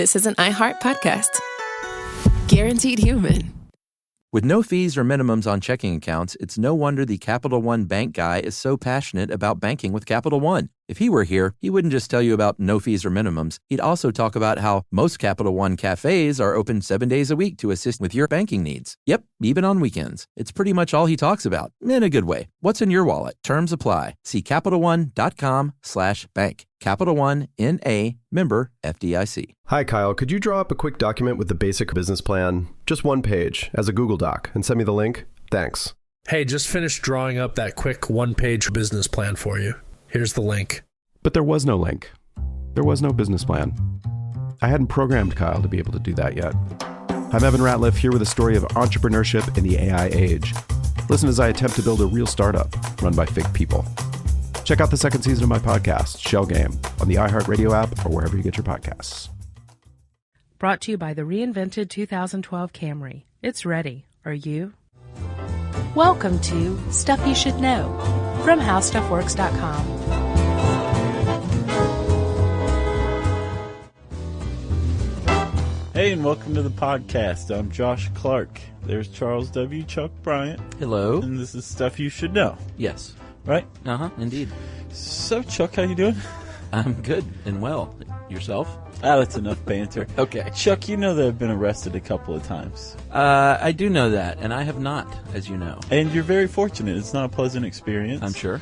this is an iHeart podcast. Guaranteed human. With no fees or minimums on checking accounts, it's no wonder the Capital One bank guy is so passionate about banking with Capital One. If he were here, he wouldn't just tell you about no fees or minimums. He'd also talk about how most Capital One cafes are open 7 days a week to assist with your banking needs. Yep, even on weekends. It's pretty much all he talks about, in a good way. What's in your wallet? Terms apply. See CapitalOne.com/bank. Capital One, N.A., member FDIC. Hi, Kyle. Could you draw up a quick document with the basic business plan, just one page, as a Google Doc, and send me the link? Thanks. Hey, just finished drawing up that quick one-page business plan for you. Here's the link. But there was no link. There was no business plan. I hadn't programmed Kyle to be able to do that yet. I'm Evan Ratliff, here with a story of entrepreneurship in the AI age. Listen as I attempt to build a real startup run by fake people. Check out the second season of my podcast, Shell Game, on the iHeartRadio app or wherever you get your podcasts. Brought to you by the reinvented 2012 Camry. It's ready. Are you? Welcome to Stuff You Should Know from HowStuffWorks.com. Hey, and welcome to the podcast. I'm Josh Clark. There's Charles W. Chuck Bryant. Hello. And this is Stuff You Should Know. Yes. Right? Indeed. So, Chuck, how you doing? I'm good and well. Yourself? That's enough banter. Okay. Chuck, you know that I've been arrested a couple of times. I do know that, and I have not, as you know. And you're very fortunate. It's not a pleasant experience. I'm sure.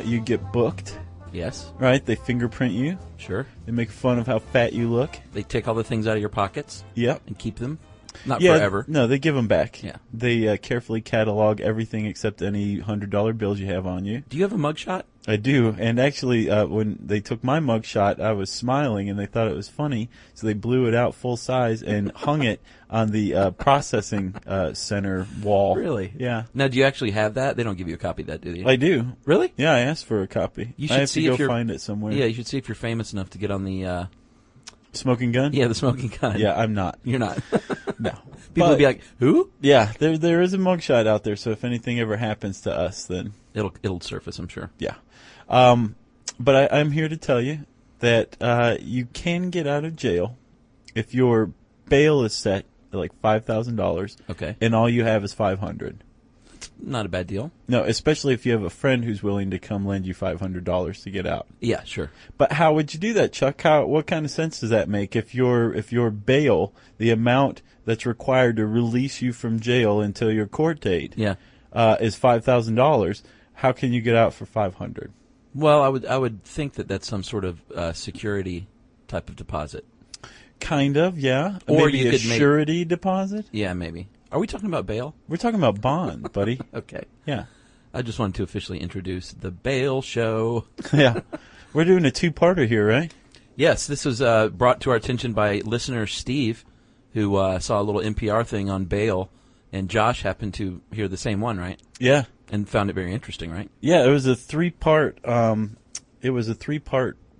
You get booked. Yes. Right? They fingerprint you. Sure. They make fun of how fat you look. They take all the things out of your pockets. Yep. And keep them. Not forever. No, they give them back. Yeah. They carefully catalog everything except any $100 bills you have on you. Do you have a mugshot? I do. And actually, when they took my mugshot, I was smiling and they thought it was funny. So they blew it out full size and hung it on the processing center wall. Really? Yeah. Now, do you actually have that? They don't give you a copy of that, do they? I do. Really? Yeah, I asked for a copy. You should I have see to if go you're, find it somewhere. Yeah, you should see if you're famous enough to get on the... Smoking gun? Yeah, the smoking gun. Yeah, I'm not. You're not. No. People will be like, who? Yeah, there is a mugshot out there, so if anything ever happens to us, then... It'll surface, I'm sure. Yeah. But I'm here to tell you that you can get out of jail if your bail is set at like $5,000. Okay. And all you have is $500. Not a bad deal. No, especially if you have a friend who's willing to come lend you $500 to get out. Yeah, sure. But how would you do that, Chuck? What kind of sense does that make? If your bail, the amount that's required to release you from jail until your court date, Yeah. Is $5,000, how can you get out for $500? Well, I would think that that's some sort of security type of deposit. Kind of, yeah. Or maybe you a could surety deposit? Yeah, maybe. Are we talking about bail? We're talking about bond, buddy. Okay. Yeah. I just wanted to officially introduce the Bail Show. Yeah. We're doing a two-parter here, right? Yes, this was brought to our attention by listener Steve, who saw a little NPR thing on bail, and Josh happened to hear the same one, right? Yeah. And found it very interesting, right? Yeah, it was a three-part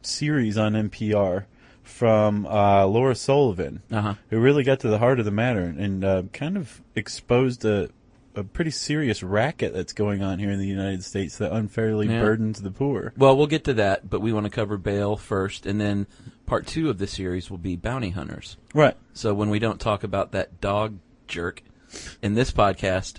series on NPR from Laura Sullivan, who really got to the heart of the matter and kind of exposed a pretty serious racket that's going on here in the United States that unfairly burdens the poor. Well, we'll get to that, but we want to cover bail first, and then part 2 of the series will be bounty hunters. Right. So when we don't talk about that dog jerk in this podcast,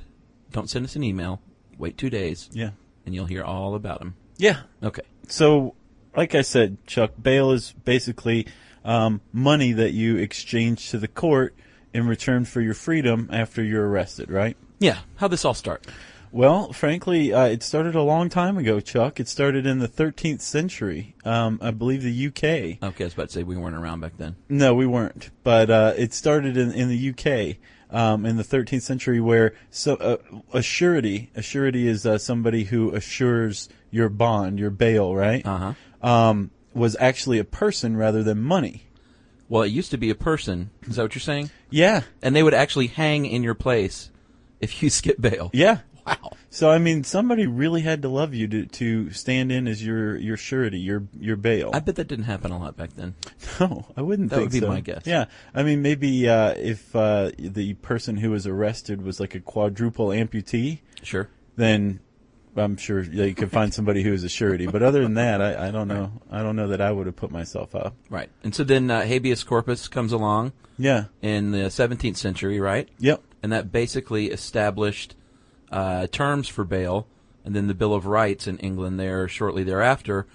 don't send us an email. Wait 2 days. Yeah. And you'll hear all about him. Yeah. Okay. So, like I said, Chuck, bail is basically money that you exchange to the court in return for your freedom after you're arrested, right? Yeah. How'd this all start? Well, frankly, it started a long time ago, Chuck. It started in the 13th century, I believe the UK. Okay, I was about to say we weren't around back then. No, we weren't. But it started in the UK in the 13th century where a surety is somebody who assures your bond, your bail, right? Was actually a person rather than money. Well, it used to be a person. Is that what you're saying? Yeah. And they would actually hang in your place if you skip bail. Yeah. Wow. So, I mean, somebody really had to love you to stand in as your surety, your bail. I bet that didn't happen a lot back then. No, I wouldn't think so. That would be my guess. Yeah. I mean, maybe if the person who was arrested was like a quadruple amputee. Sure. Then I'm sure you could find somebody who is a surety. But other than that, I don't know. I don't know that I would have put myself up. Right. And so then habeas corpus comes along. Yeah. In the 17th century, right? Yep. And that basically established terms for bail. And then the Bill of Rights in England there shortly thereafter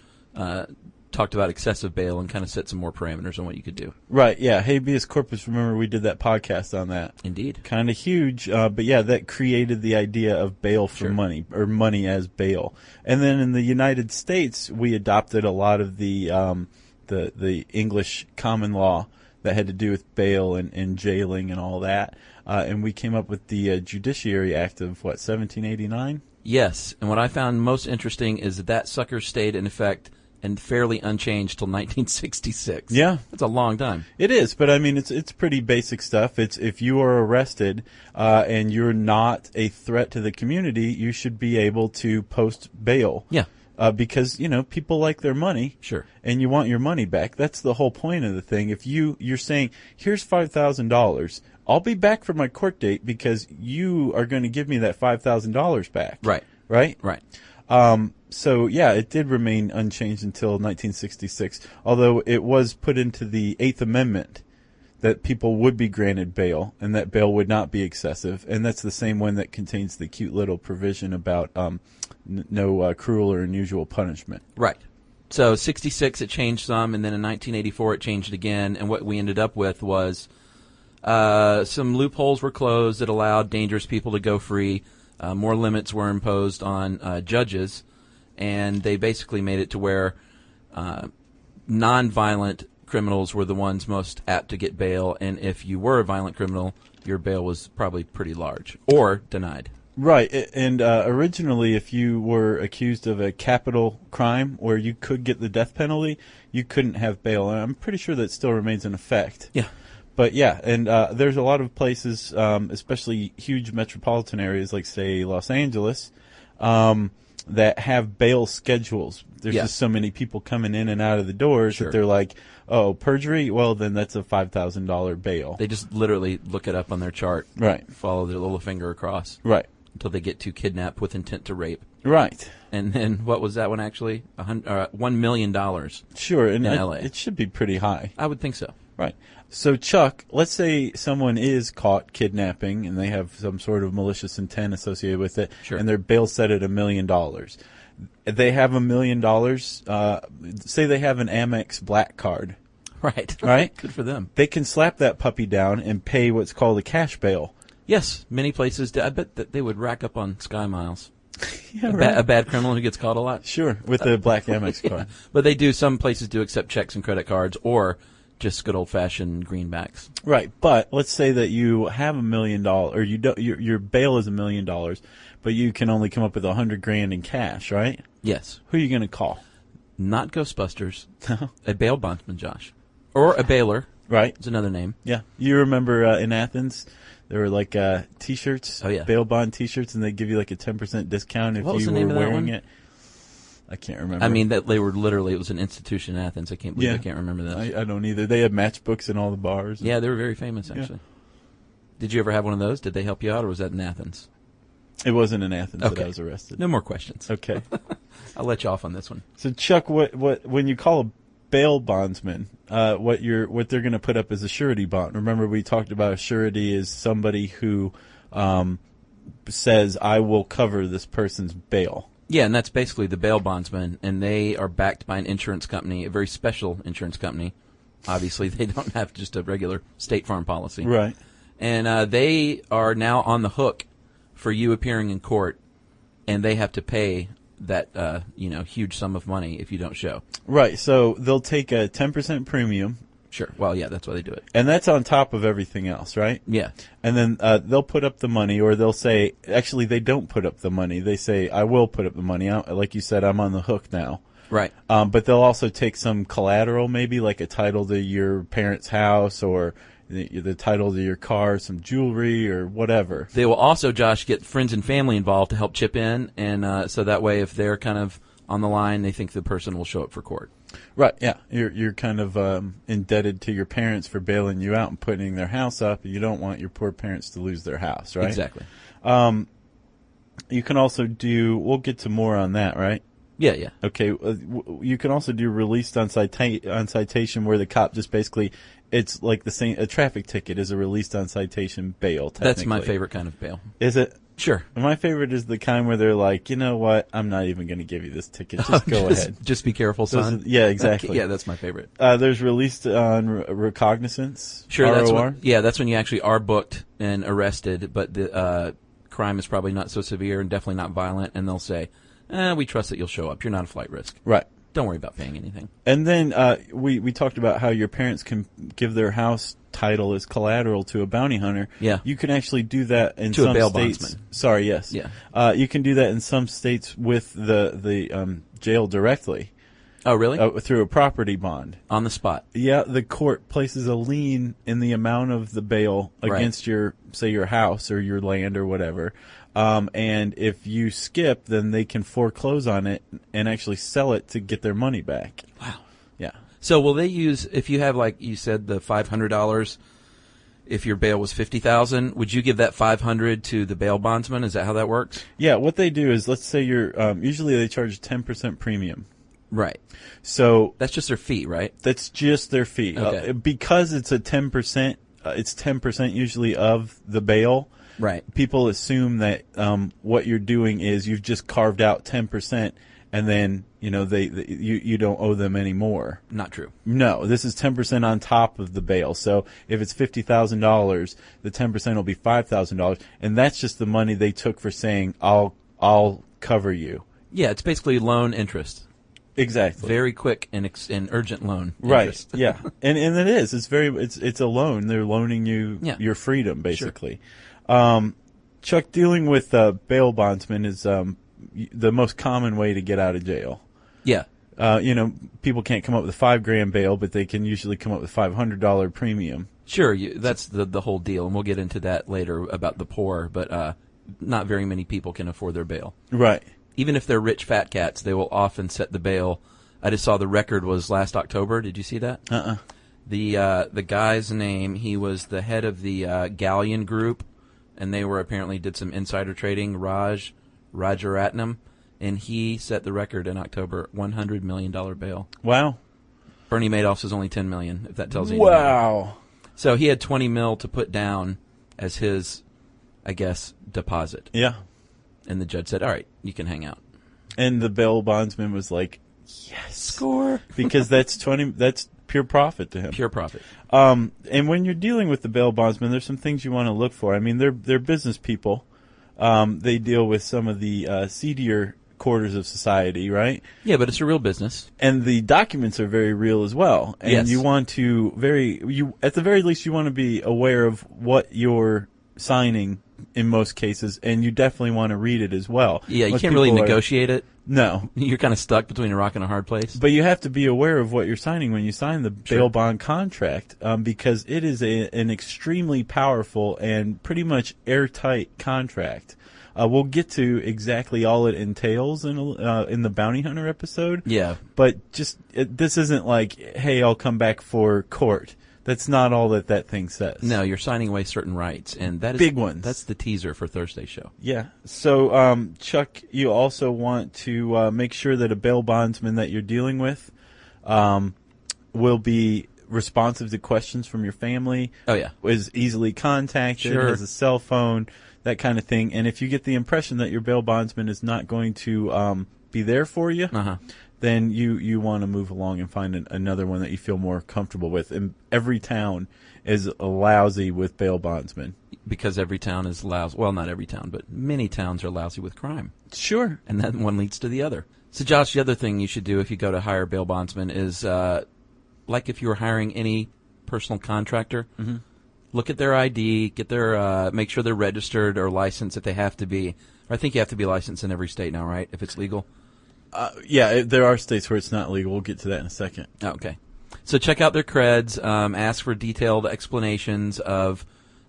talked about excessive bail and kind of set some more parameters on what you could do. Right, yeah. Habeas corpus, remember we did that podcast on that. Indeed. Kind of huge, but yeah, that created the idea of bail for money, or money as bail. And then in the United States, we adopted a lot of the English common law that had to do with bail and jailing and all that. And we came up with the Judiciary Act of, 1789? Yes, and what I found most interesting is that sucker stayed in effect and fairly unchanged till 1966. Yeah. That's a long time. It is, but I mean, it's pretty basic stuff. It's if you are arrested and you're not a threat to the community, you should be able to post bail. Yeah. Because, people like their money. Sure. And you want your money back. That's the whole point of the thing. If you're saying, here's $5,000, I'll be back for my court date because you are going to give me that $5,000 back. Right. Right? Right. So, yeah, it did remain unchanged until 1966, although it was put into the Eighth Amendment that people would be granted bail and that bail would not be excessive. And that's the same one that contains the cute little provision about no cruel or unusual punishment. Right. So 66 it changed some, and then in 1984 it changed again, and what we ended up with was some loopholes were closed that allowed dangerous people to go free. More limits were imposed on judges, and they basically made it to where non-violent criminals were the ones most apt to get bail, and if you were a violent criminal, your bail was probably pretty large or denied. Right, and originally if you were accused of a capital crime where you could get the death penalty, you couldn't have bail, and I'm pretty sure that still remains in effect. Yeah. But yeah, and there's a lot of places, especially huge metropolitan areas like, say, Los Angeles, that have bail schedules. There's just so many people coming in and out of the doors that they're like, oh, perjury? Well, then that's a $5,000 bail. They just literally look it up on their chart. Right. Follow their little finger across. Right. Until they get to kidnap with intent to rape. Right. And then what was that one actually? $1 million. Sure, and in LA. It should be pretty high. I would think so. Right. So, Chuck, let's say someone is caught kidnapping and they have some sort of malicious intent associated with it, and their bail set at $1 million. They have $1 million. Say they have an Amex Black Card. Right. Right? Good for them. They can slap that puppy down and pay what's called a cash bail. Yes, many places do. I bet that they would rack up on Sky Miles. Yeah, right. A bad criminal who gets caught a lot. Sure, with the black Amex card. But they do. Some places do accept checks and credit cards, or just good old-fashioned greenbacks. Right, but let's say that you have $1 million, or you don't. Your bail is $1 million, but you can only come up with $100,000 in cash, right? Yes. Who are you going to call? Not Ghostbusters. A bail bondsman, Josh, or a bailer. Right, it's another name. Yeah, you remember in Athens, there were like T-shirts, bail bond T-shirts, and they give you like a 10% discount if you were wearing it. I can't remember. I mean, that they were literally, it was an institution in Athens. I can't believe I can't remember that. I don't either. They had matchbooks in all the bars. Yeah, they were very famous, actually. Yeah. Did you ever have one of those? Did they help you out, or was that in Athens? It wasn't in Athens that I was arrested. No more questions. Okay. I'll let you off on this one. So, Chuck, what when you call a bail bondsman, what they're going to put up is a surety bond. Remember, we talked about a surety is somebody who says, I will cover this person's bail. Yeah, and that's basically the bail bondsman, and they are backed by an insurance company, a very special insurance company. Obviously, they don't have just a regular State Farm policy. Right. And they are now on the hook for you appearing in court, and they have to pay that huge sum of money if you don't show. Right. So they'll take a 10% premium. Sure. Well, yeah, that's why they do it. And that's on top of everything else, right? Yeah. And then they'll put up the money, or they'll say, actually, they don't put up the money. They say, I will put up the money. Like you said, I'm on the hook now. Right. But they'll also take some collateral, maybe like a title to your parents' house, or the title to your car, some jewelry, or whatever. They will also, Josh, get friends and family involved to help chip in, and so that way if they're kind of on the line, they think the person will show up for court. Right, yeah. You're kind of indebted to your parents for bailing you out and putting their house up. You don't want your poor parents to lose their house, right? Exactly. You can also do. We'll get to more on that, right? Yeah. Okay. You can also do released on citation, where the cop just basically, it's like the same. A traffic ticket is a released on citation bail. That's my favorite kind of bail. Is it? Sure. My favorite is the kind where they're like, you know what? I'm not even going to give you this ticket. Just go ahead. Just be careful, son. Yeah, exactly. Yeah, that's my favorite. There's released on recognizance. Sure. ROR. That's when you actually are booked and arrested, but the crime is probably not so severe and definitely not violent, and they'll say, we trust that you'll show up. You're not a flight risk. Right. Don't worry about paying anything. And then we talked about how your parents can give their house title as collateral to a bounty hunter. Yeah. You can actually do that in to some a bail states. bondsman. Sorry, yes. Yeah. You can do that in some states with the jail directly. Oh, really? Through a property bond. On the spot. Yeah, the court places a lien in the amount of the bail against your house or your land or whatever. And if you skip, then they can foreclose on it and actually sell it to get their money back. Wow. Yeah. So will they use, if you have, like you said, the $500, if your bail was $50,000, would you give that $500 to the bail bondsman? Is that how that works? Yeah, what they do is, let's say usually they charge 10% premium. Right. So that's just their fee, right? That's just their fee. Okay. Because it's a 10%, it's 10% usually of the bail. Right. People assume that what you're doing is you've just carved out 10%, and then you don't owe them any more. Not true. No, this is 10% on top of the bail. So if it's $50,000, the 10% will be $5,000, and that's just the money they took for saying I'll cover you. Yeah, it's basically loan interest. Exactly. Very quick and urgent loan. Right. Yeah. And it is. It's a loan. They're loaning you your freedom, basically. Sure. Chuck, dealing with bail bondsmen is the most common way to get out of jail. Yeah. People can't come up with a $5,000 bail, but they can usually come up with $500 premium. Sure. That's the whole deal, and we'll get into that later about the poor, but not very many people can afford their bail. Right. Even if they're rich fat cats, they will often set the bail. I just saw the record was last October. Did you see that? The guy's name, he was the head of the Galleon Group, and they apparently did some insider trading, Rajaratnam, and he set the record in October, $100 million bail. Wow. Bernie Madoff's was only $10 million, if that tells you anything. Wow. So he had $20 million to put down as his, I guess, deposit. Yeah. And the judge said, all right, you can hang out. And the bail bondsman was like, yes. Score. Because that's pure profit to him. Pure profit. And when you're dealing with the bail bondsman, there's some things you want to look for. I mean, they're business people. They deal with some of the seedier quarters of society, right? Yeah, but it's a real business. And the documents are very real as well. And yes. You want to at the very least, you want to be aware of what you're signing in most cases, and you definitely want to read it as well. Yeah, you can't really negotiate it. No. You're kind of stuck between a rock and a hard place. But you have to be aware of what you're signing when you sign the bail bond contract, because it is an extremely powerful and pretty much airtight contract. We'll get to exactly all it entails in the Bounty Hunter episode. Yeah. But this isn't like, hey, I'll come back for court. That's not all that thing says. No, you're signing away certain rights, and that is big ones. That's the teaser for Thursday's show. Yeah. So, Chuck, you also want to make sure that a bail bondsman that you're dealing with will be responsive to questions from your family. Oh yeah, is easily contacted, sure. Has a cell phone, that kind of thing. And if you get the impression that your bail bondsman is not going to be there for you. Then you want to move along and find another one that you feel more comfortable with. And every town is lousy with bail bondsmen. Because every town is lousy. Well, not every town, but many towns are lousy with crime. Sure. And then one leads to the other. So, Josh, the other thing you should do if you go to hire bail bondsman is, like if you were hiring any personal contractor, look at their ID, get their make sure they're registered or licensed if they have to be. I think you have to be licensed in every state now, right, if it's legal? Yeah, there are states where it's not legal. We'll get to that in a second. Oh, okay. So check out their creds. Ask for detailed explanations of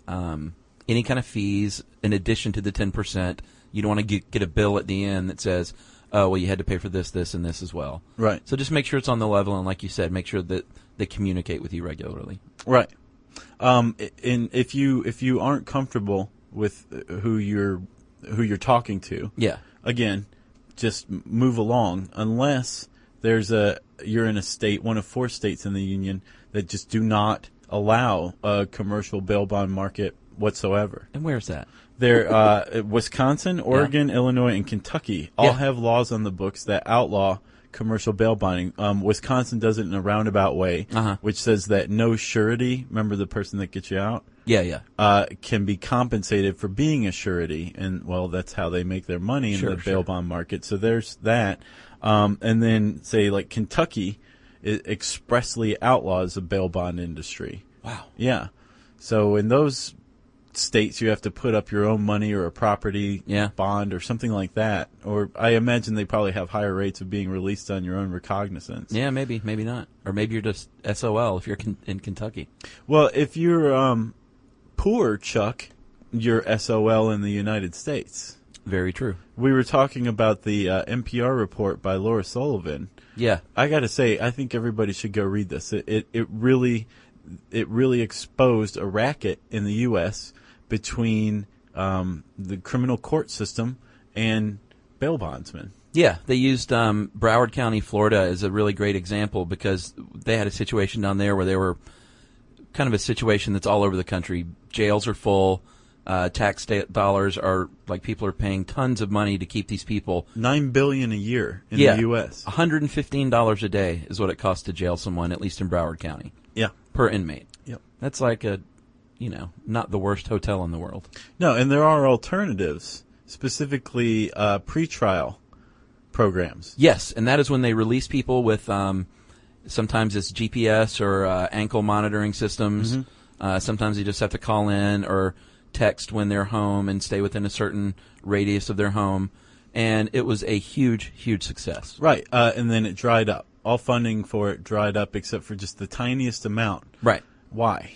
any kind of fees in addition to the 10%. You don't want to get a bill at the end that says, oh, well, you had to pay for this, this, and this as well. Right. So just make sure it's on the level, and like you said, make sure that they communicate with you regularly. Right. And if you aren't comfortable with who you're who you're talking to. Yeah. Again, just move along unless you're in a state, one of 4 states in the union that just do not allow a commercial bail bond market whatsoever. And where's that? There, Wisconsin, Oregon, Illinois, and Kentucky all have laws on the books that outlaw commercial bail bonding. Wisconsin does it in a roundabout way, which says that no surety, remember the person that gets you out? Can be compensated for being a surety. And, well, that's how they make their money in the bail bond market. So there's that. And then, say, like Kentucky, it expressly outlaws the bail bond industry. Wow. Yeah. So in those states, you have to put up your own money or a property bond or something like that. Or I imagine they probably have higher rates of being released on your own recognizance. Yeah, maybe not. Or maybe you're just SOL if you're in Kentucky. Well, if you're poor, Chuck, you're SOL in the United States. Very true. We were talking about the NPR report by Laura Sullivan. Yeah. I got to say, I think everybody should go read this. It really exposed a racket in the U.S. between the criminal court system and bail bondsmen. Yeah, they used Broward County, Florida as a really great example because they had a situation down there where they were kind of a situation that's all over the country. Jails are full. Tax dollars are like people are paying tons of money to keep these people. $9 billion a year in the U.S. $115 a day is what it costs to jail someone, at least in Broward County. Yeah, per inmate. Yep, that's like not the worst hotel in the world. No, and there are alternatives, specifically pretrial programs. Yes, and that is when they release people with sometimes it's GPS or ankle monitoring systems. Sometimes you just have to call in or text when they're home and stay within a certain radius of their home. And it was a huge, huge success. Right, and then it dried up. All funding for it dried up except for just the tiniest amount. Right. Why?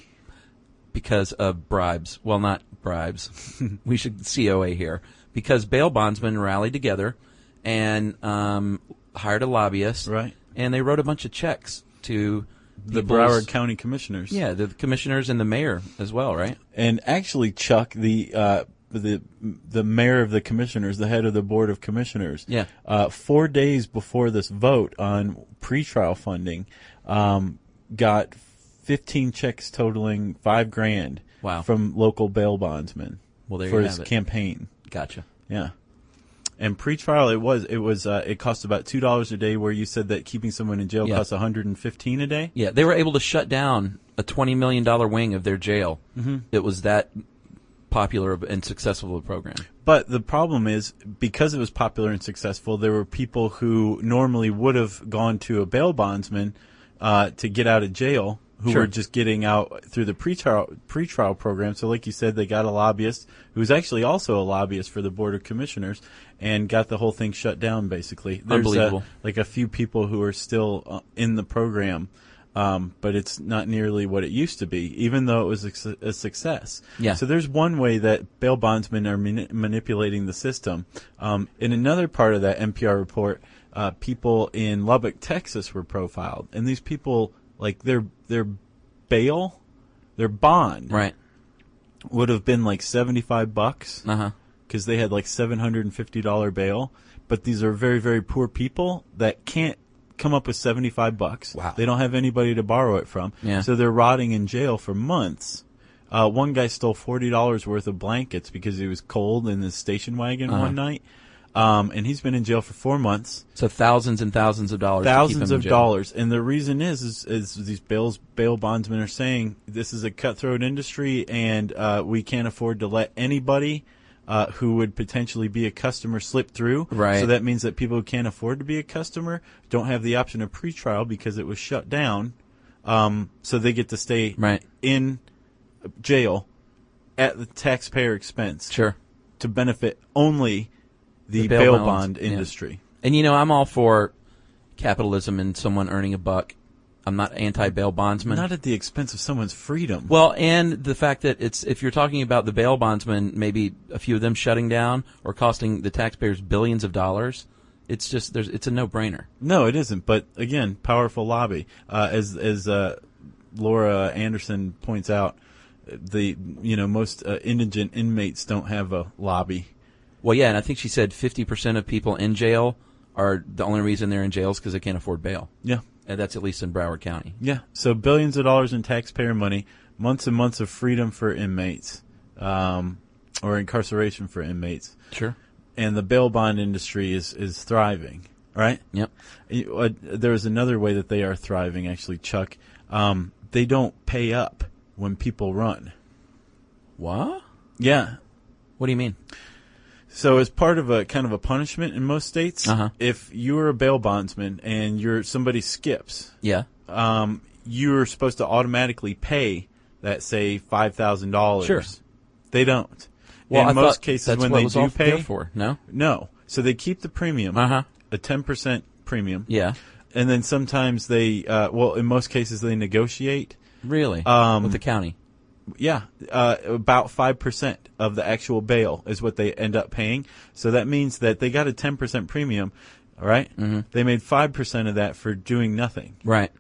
Because of bribes. Well, not bribes. We should COA here. Because bail bondsmen rallied together and hired a lobbyist. Right. And they wrote a bunch of checks to the Broward County commissioners. Yeah, the commissioners and the mayor as well, right? And actually, Chuck, the mayor of the commissioners, the head of the board of commissioners, 4 days before this vote on pretrial funding, got 15 checks totaling $5,000 from local bail bondsmen for his campaign. Gotcha. Yeah. And pretrial, it cost about $2 a day, where you said that keeping someone in jail costs $115 a day. Yeah, they were able to shut down a $20 million wing of their jail. It was that popular and successful of a program. But the problem is, because it was popular and successful, there were people who normally would have gone to a bail bondsman to get out of jail, who were just getting out through the pretrial program. So like you said, they got a lobbyist who was actually also a lobbyist for the Board of Commissioners and got the whole thing shut down, basically. There's Unbelievable. Like a few people who are still in the program, but it's not nearly what it used to be, even though it was a success. Yeah. So there's one way that bail bondsmen are manipulating the system. In another part of that NPR report, people in Lubbock, Texas were profiled. And these people, like their bail, their bond, would have been like $75 because they had like $750 bail. But these are very, very poor people that can't come up with $75. Wow. They don't have anybody to borrow it from. Yeah. So they're rotting in jail for months. One guy stole $40 worth of blankets because he was cold in his station wagon one night. And he's been in jail for 4 months. So thousands and thousands of dollars. Thousands of dollars. And the reason is these bail bondsmen are saying this is a cutthroat industry, and we can't afford to let anybody who would potentially be a customer slip through. Right. So that means that people who can't afford to be a customer don't have the option of pretrial because it was shut down. So they get to stay in jail at the taxpayer expense. Sure. To benefit only the bail bond industry. And, I'm all for capitalism and someone earning a buck. I'm not anti-bail bondsman. Not at the expense of someone's freedom. Well, and the fact that if you're talking about the bail bondsman, maybe a few of them shutting down or costing the taxpayers billions of dollars, it's a no-brainer. No, it isn't. But, again, powerful lobby. As Laura Anderson points out, most indigent inmates don't have a lobby. Well, yeah, and I think she said 50% of people in jail are the only reason they're in jail is because they can't afford bail. Yeah. And that's at least in Broward County. Yeah. So billions of dollars in taxpayer money, months and months of freedom for inmates, or incarceration for inmates. Sure. And the bail bond industry is thriving, right? Yep. There's another way that they are thriving, actually, Chuck. They don't pay up when people run. What? Yeah. What do you mean? So as part of a kind of a punishment in most states, Uh-huh. if you're a bail bondsman and somebody skips, Yeah. you're supposed to automatically pay that, say, $5,000. Sure. They don't. Well, in I most thought cases, that's when what they was do all pay, there for. No. no. So they keep the premium, Uh-huh. a 10% premium, Yeah. and then sometimes they, in most cases they negotiate. Really? With the county. Yeah, about 5% of the actual bail is what they end up paying. So that means that they got a 10% premium, all right? Mm-hmm. They made 5% of that for doing nothing. Right.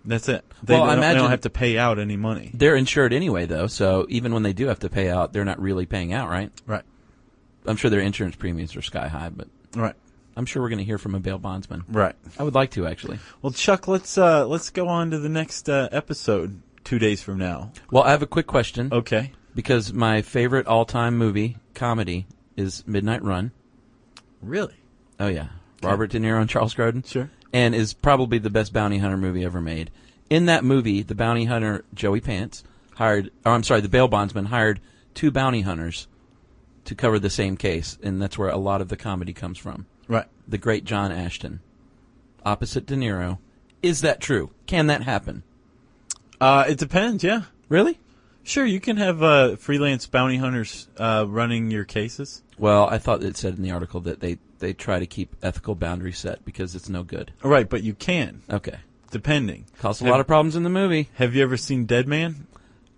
That's it. They, Well, I don't, they imagine- don't have to pay out any money. They're insured anyway, though, so even when they do have to pay out, they're not really paying out, right? Right. I'm sure their insurance premiums are sky high, but Right. I'm sure we're going to hear from a bail bondsman. Right. I would like to, actually. Well, Chuck, let's go on to the next episode 2 days from now. Well, I have a quick question. Okay. Because my favorite all-time movie, comedy, is Midnight Run. Really? Oh, yeah. Robert De Niro and Charles Grodin. Sure. And is probably the best bounty hunter movie ever made. In that movie, the bounty hunter, Joey Pants, the bail bondsman hired 2 bounty hunters to cover the same case, and that's where a lot of the comedy comes from. Right. The great John Ashton, opposite De Niro. Is that true? Can that happen? It depends, yeah. Really? Sure, you can have freelance bounty hunters running your cases. Well, I thought it said in the article that they try to keep ethical boundaries set because it's no good. Right, but you can, Okay. depending. Caused a lot of problems in the movie. Have you ever seen Dead Man?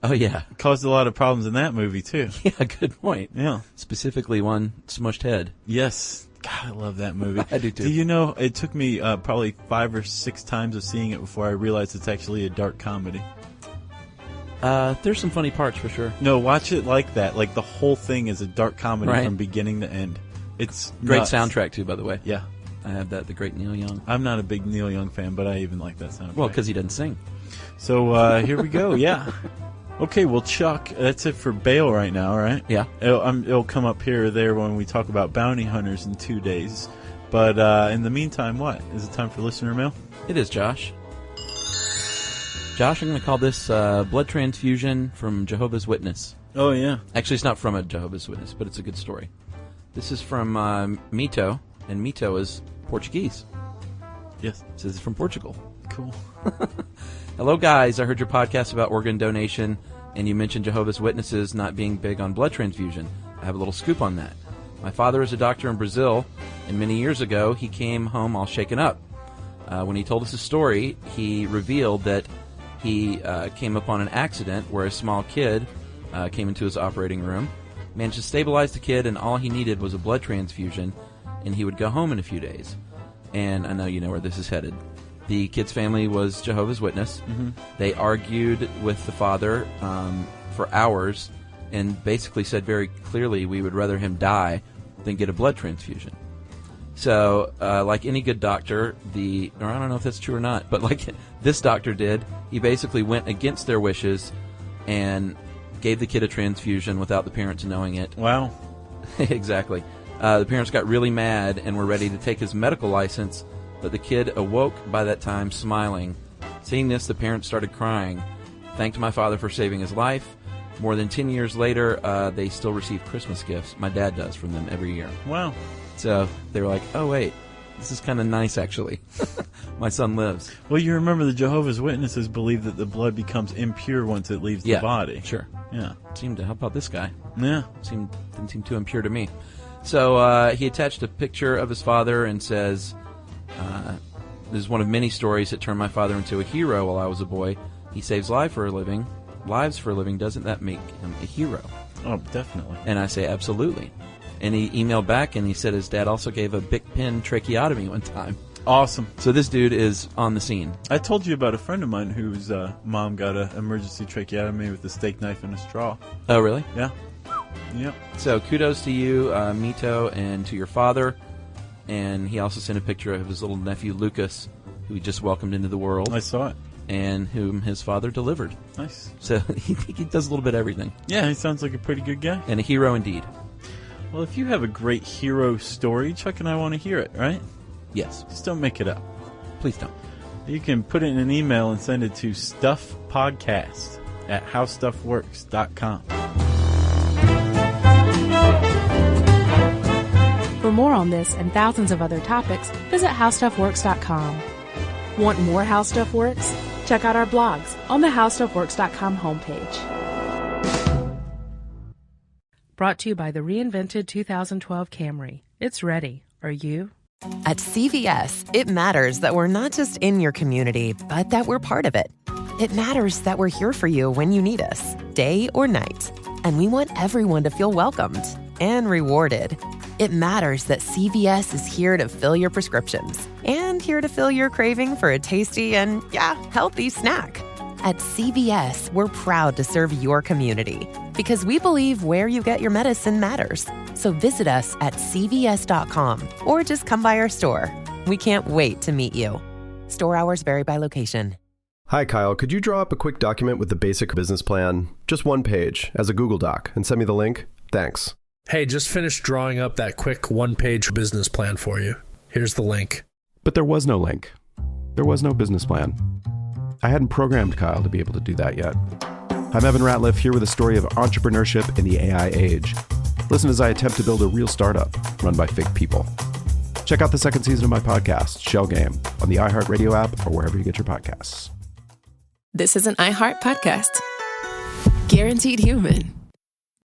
Oh, yeah. Caused a lot of problems in that movie, too. Yeah, good point. Yeah. Specifically one smushed head. Yes. God, I love that movie. I do, too. Do you know, it took me probably 5 or 6 times of seeing it before I realized it's actually a dark comedy. There's some funny parts for sure. No, watch it like that. Like the whole thing is a dark comedy Right. from beginning to end. It's Great nuts. soundtrack, too, by the way. Yeah. I have that, the great Neil Young. I'm not a big Neil Young fan, but I even like that soundtrack. Well, because he doesn't sing. So here we go. Yeah. Okay, well, Chuck, that's it for bail right now, right? Yeah. It'll come up here or there when we talk about bounty hunters in 2 days. But in the meantime, what? Is it time for listener mail? It is, Josh. Josh, I'm going to call this blood transfusion from Jehovah's Witness. Oh, yeah. Actually, it's not from a Jehovah's Witness, but it's a good story. This is from Mito, and Mito is Portuguese. Yes. It says it's from Portugal. Cool. Hello, guys. I heard your podcast about organ donation, and you mentioned Jehovah's Witnesses not being big on blood transfusion. I have a little scoop on that. My father is a doctor in Brazil, and many years ago, he came home all shaken up. When he told us his story, he revealed that he came upon an accident where a small kid came into his operating room, managed to stabilize the kid, and all he needed was a blood transfusion, and he would go home in a few days. And I know you know where this is headed. The kid's family was Jehovah's Witness. Mm-hmm. They argued with the father for hours and basically said very clearly we would rather him die than get a blood transfusion. So, like any good doctor, or I don't know if that's true or not, but like this doctor did, he basically went against their wishes and gave the kid a transfusion without the parents knowing it. Wow. Exactly. The parents got really mad and were ready to take his medical license, but the kid awoke by that time smiling. Seeing this, the parents started crying, thanked my father for saving his life. More than 10 years later, they still receive Christmas gifts. My dad does from them every year. Wow. So they were like, oh, wait, this is kind of nice, actually. My son lives. Well, you remember the Jehovah's Witnesses believe that the blood becomes impure once it leaves the body. Sure. Yeah. How about this guy? Yeah. Didn't seem too impure to me. So he attached a picture of his father and says, this is one of many stories that turned my father into a hero while I was a boy. He saves lives for a living. Doesn't that make him a hero? Oh, definitely. And I say, absolutely. And he emailed back and he said his dad also gave a Bic Pen tracheotomy one time. Awesome. So this dude is on the scene. I told you about a friend of mine whose mom got an emergency tracheotomy with a steak knife and a straw. Oh, really? Yeah. Yep. So kudos to you, Mito, and to your father. And he also sent a picture of his little nephew, Lucas, who he just welcomed into the world. I saw it. And whom his father delivered. Nice. So he does a little bit of everything. Yeah, he sounds like a pretty good guy. And a hero indeed. Well, if you have a great hero story, Chuck and I want to hear it, right? Yes. Just don't make it up. Please don't. You can put it in an email and send it to stuffpodcast@howstuffworks.com. For more on this and thousands of other topics, visit howstuffworks.com. Want more How Stuff Works? Check out our blogs on the howstuffworks.com homepage. Brought to you by the reinvented 2012 Camry. It's ready. Are you? At CVS, it matters that we're not just in your community, but that we're part of it. It matters that we're here for you when you need us, day or night. And we want everyone to feel welcomed and rewarded. It matters that CVS is here to fill your prescriptions and here to fill your craving for a tasty and, healthy snack. At CVS, we're proud to serve your community because we believe where you get your medicine matters. So visit us at cvs.com or just come by our store. We can't wait to meet you. Store hours vary by location. Hi, Kyle. Could you draw up a quick document with the basic business plan, just one page, as a Google Doc, and send me the link? Thanks. Hey, just finished drawing up that quick one-page business plan for you. Here's the link. But there was no link. There was no business plan. I hadn't programmed Kyle to be able to do that yet. I'm Evan Ratliff, here with a story of entrepreneurship in the AI age. Listen as I attempt to build a real startup run by fake people. Check out the second season of my podcast, Shell Game, on the iHeartRadio app or wherever you get your podcasts. This is an iHeart podcast. Guaranteed human.